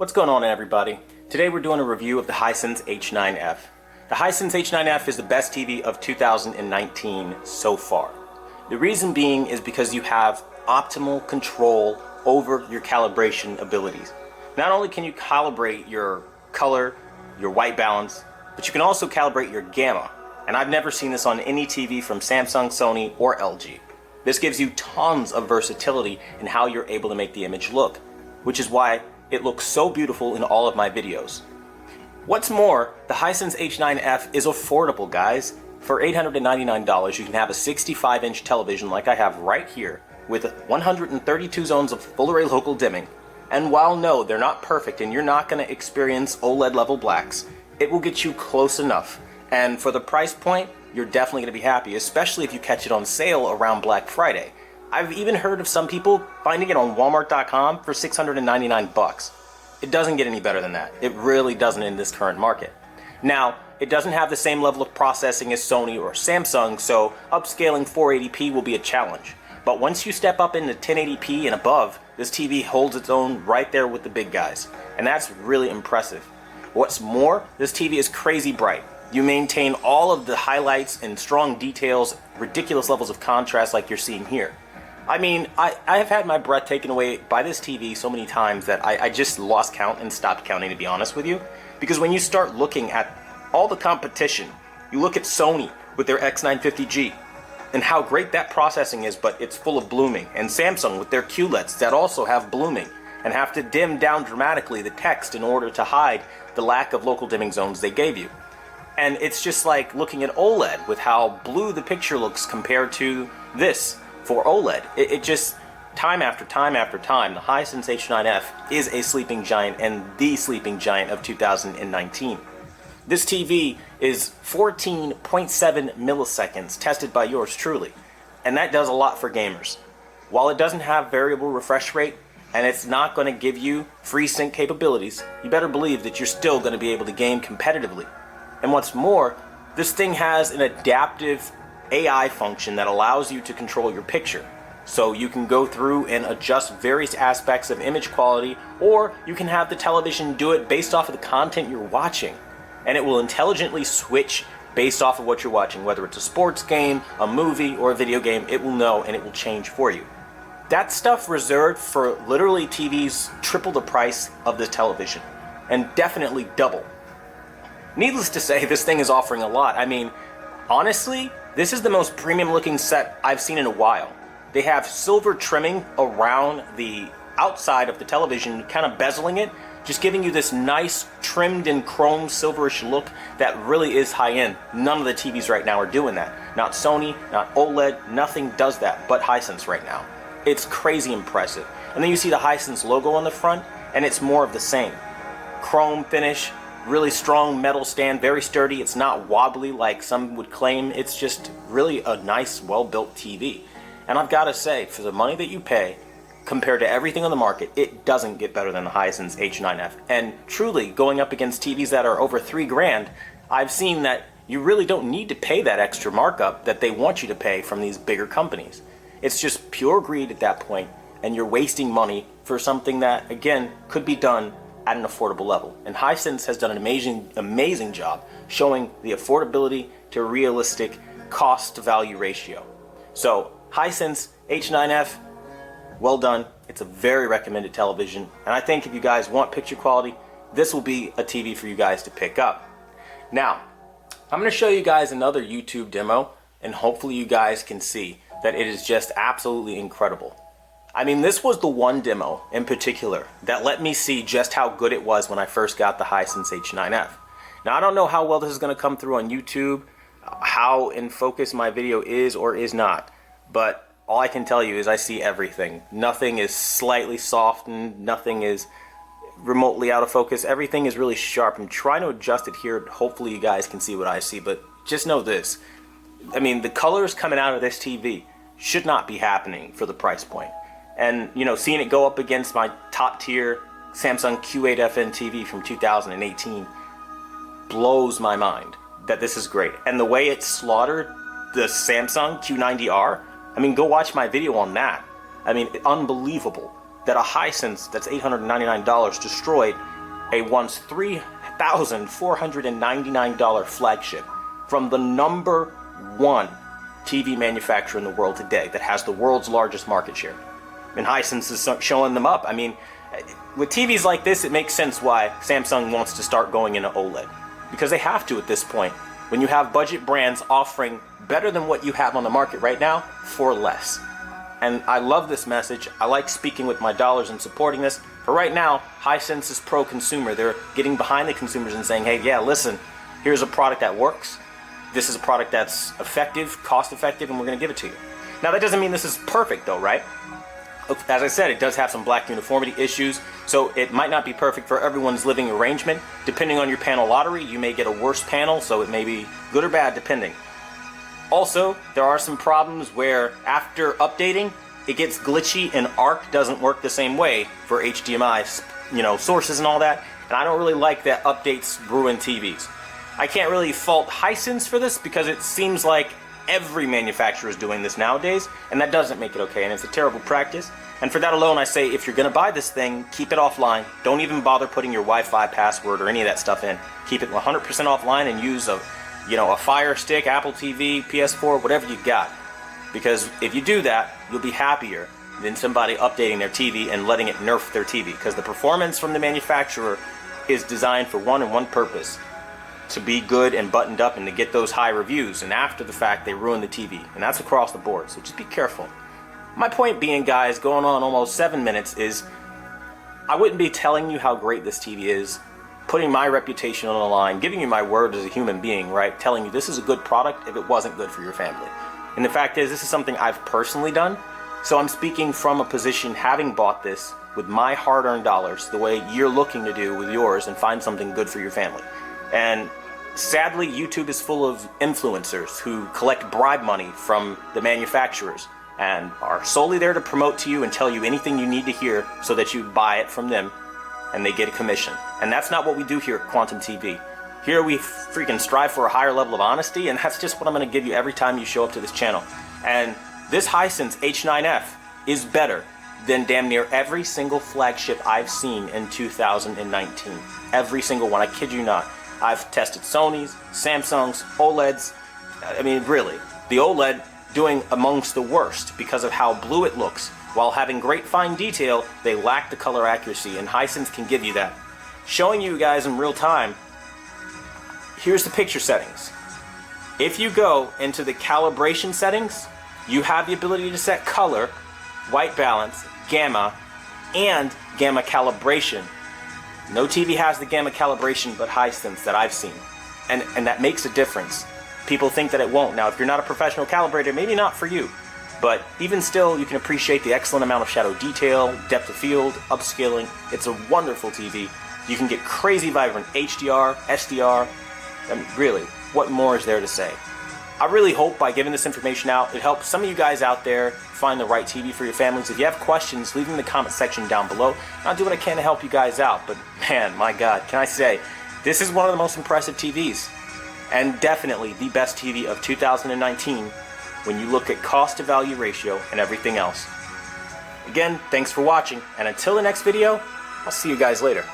What's going on, everybody? Today we're doing a review of the Hisense H9F. The Hisense H9F is the best TV of 2019 so far. The reason being is because you have optimal control over your calibration abilities. Not only can you calibrate your color, your white balance, but you can also calibrate your gamma. And I've never seen this on any TV from Samsung, Sony, or LG. This gives you tons of versatility in how you're able to make the image look, which is why it looks so beautiful in all of my videos. What's more, the Hisense H9F is affordable, guys. For $899, you can have a 65-inch television like I have right here, with 132 zones of full array local dimming. And while no, they're not perfect and you're not going to experience OLED level blacks, it will get you close enough. And for the price point, you're definitely going to be happy, especially if you catch it on sale around Black Friday. I've even heard of some people finding it on Walmart.com for $699. It doesn't get any better than that. It really doesn't in this current market. Now, it doesn't have the same level of processing as Sony or Samsung, so upscaling 480p will be a challenge. But once you step up into 1080p and above, this TV holds its own right there with the big guys. And that's really impressive. What's more, this TV is crazy bright. You maintain all of the highlights and strong details, ridiculous levels of contrast like you're seeing here. I mean, I have had my breath taken away by this TV so many times that I just lost count and stopped counting, to be honest with you. Because when you start looking at all the competition, you look at Sony with their X950G and how great that processing is, but it's full of blooming. And Samsung with their QLEDs that also have blooming and have to dim down dramatically the text in order to hide the lack of local dimming zones they gave you. And it's just like looking at OLED with how blue the picture looks compared to this for OLED. It just, time after time after time, the Hisense H9F is a sleeping giant and the sleeping giant of 2019. This TV is 14.7 milliseconds tested by yours truly, and that does a lot for gamers. While it doesn't have variable refresh rate, and it's not going to give you FreeSync capabilities, you better believe that you're still going to be able to game competitively. And what's more, this thing has an adaptive AI function that allows you to control your picture. So you can go through and adjust various aspects of image quality, or you can have the television do it based off of the content you're watching. And it will intelligently switch based off of what you're watching, whether it's a sports game, a movie, or a video game. It will know and it will change for you. That stuff reserved for literally TVs triple the price of the television, and definitely double. Needless to say, this thing is offering a lot. I mean, honestly, this is the most premium looking set I've seen in a while. They have silver trimming around the outside of the television, kind of bezeling it, just giving you this nice trimmed in chrome silverish look that really is high end. None of the TVs right now are doing that. Not Sony, not OLED, nothing does that but Hisense right now. It's crazy impressive. And then you see the Hisense logo on the front, and it's more of the same. Chrome finish, really strong metal stand, very sturdy. It's not wobbly like some would claim. It's just really a nice, well-built TV. And I've got to say, for the money that you pay, compared to everything on the market, it doesn't get better than the Hisense H9F. And truly, going up against TVs that are over $3,000, I've seen that you really don't need to pay that extra markup that they want you to pay from these bigger companies. It's just pure greed at that point, and you're wasting money for something that, again, could be done at an affordable level. And Hisense has done an amazing job showing the affordability to realistic cost-to-value ratio. So, Hisense H9F, well done. It's a very recommended television, and I think if you guys want picture quality, this will be a TV for you guys to pick up. Now, I'm going to show you guys another YouTube demo, and hopefully you guys can see that it is just absolutely incredible. I mean, this was the one demo in particular that let me see just how good it was when I first got the Hisense H9F. Now, I don't know how well this is going to come through on YouTube, how in focus my video is or is not, but all I can tell you is I see everything. Nothing is slightly softened, nothing is remotely out of focus. Everything is really sharp. I'm trying to adjust it here. Hopefully you guys can see what I see, but just know this. I mean, the colors coming out of this TV should not be happening for the price point. And, you know, seeing it go up against my top tier Samsung Q8FN TV from 2018 blows my mind that this is great. And the way it slaughtered the Samsung Q90R, I mean, go watch my video on that. I mean, unbelievable that a Hisense that's $899 destroyed a once $3,499 flagship from the #1 TV manufacturer in the world today that has the world's largest market share. And Hisense is showing them up. I mean, with TVs like this, it makes sense why Samsung wants to start going into OLED. Because they have to at this point. When you have budget brands offering better than what you have on the market right now for less. And I love this message. I like speaking with my dollars and supporting this. For right now, Hisense is pro-consumer. They're getting behind the consumers and saying, hey, yeah, listen, here's a product that works. This is a product that's effective, cost-effective, and we're going to give it to you. Now, that doesn't mean this is perfect, though, right? As I said, it does have some black uniformity issues, so it might not be perfect for everyone's living arrangement. Depending on your panel lottery, you may get a worse panel, so it may be good or bad, depending. Also, there are some problems where after updating, it gets glitchy and ARC doesn't work the same way for HDMI, sources and all that, and I don't really like that updates ruin TVs. I can't really fault Hisense for this because it seems like every manufacturer is doing this nowadays, and that doesn't make it okay, and it's a terrible practice. And for that alone, I say if you're going to buy this thing, keep it offline. Don't even bother putting your Wi-Fi password or any of that stuff in. Keep it 100% offline and use a Fire Stick, Apple TV, PS4, whatever you got. Because if you do that, you'll be happier than somebody updating their TV and letting it nerf their TV. Because the performance from the manufacturer is designed for one and one purpose: to be good and buttoned up and to get those high reviews, and after the fact they ruin the TV, and that's across the board, so just be careful. My point being, guys, going on almost 7 minutes, is I wouldn't be telling you how great this TV is, putting my reputation on the line, giving you my word as a human being, right, telling you this is a good product if it wasn't good for your family. And the fact is, this is something I've personally done, so I'm speaking from a position having bought this with my hard-earned dollars, the way you're looking to do with yours, and find something good for your family. And sadly, YouTube is full of influencers who collect bribe money from the manufacturers and are solely there to promote to you and tell you anything you need to hear so that you buy it from them and they get a commission. And that's not what we do here at Quantum TV. Here we freaking strive for a higher level of honesty, and that's just what I'm going to give you every time you show up to this channel. And this Hisense H9F is better than damn near every single flagship I've seen in 2019. Every single one, I kid you not. I've tested Sony's, Samsung's, OLEDs. I mean, really, the OLED doing amongst the worst because of how blue it looks. While having great fine detail, they lack the color accuracy, and Hisense can give you that. Showing you guys in real time, here's the picture settings. If you go into the calibration settings, you have the ability to set color, white balance, gamma, and gamma calibration. No TV has the gamma calibration but Hisense that I've seen. And that makes a difference. People think that it won't. Now, if you're not a professional calibrator, maybe not for you. But even still, you can appreciate the excellent amount of shadow detail, depth of field, upscaling. It's a wonderful TV. You can get crazy Vibrant Hdr Sdr. I mean, really, what more is there to say? I really hope by giving this information out, it helps some of you guys out there find the right TV for your families. If you have questions, leave them in the comment section down below. I'll do what I can to help you guys out. But man, my God, can I say, this is one of the most impressive TVs. And definitely the best TV of 2019 when you look at cost to value ratio and everything else. Again, thanks for watching, and until the next video, I'll see you guys later.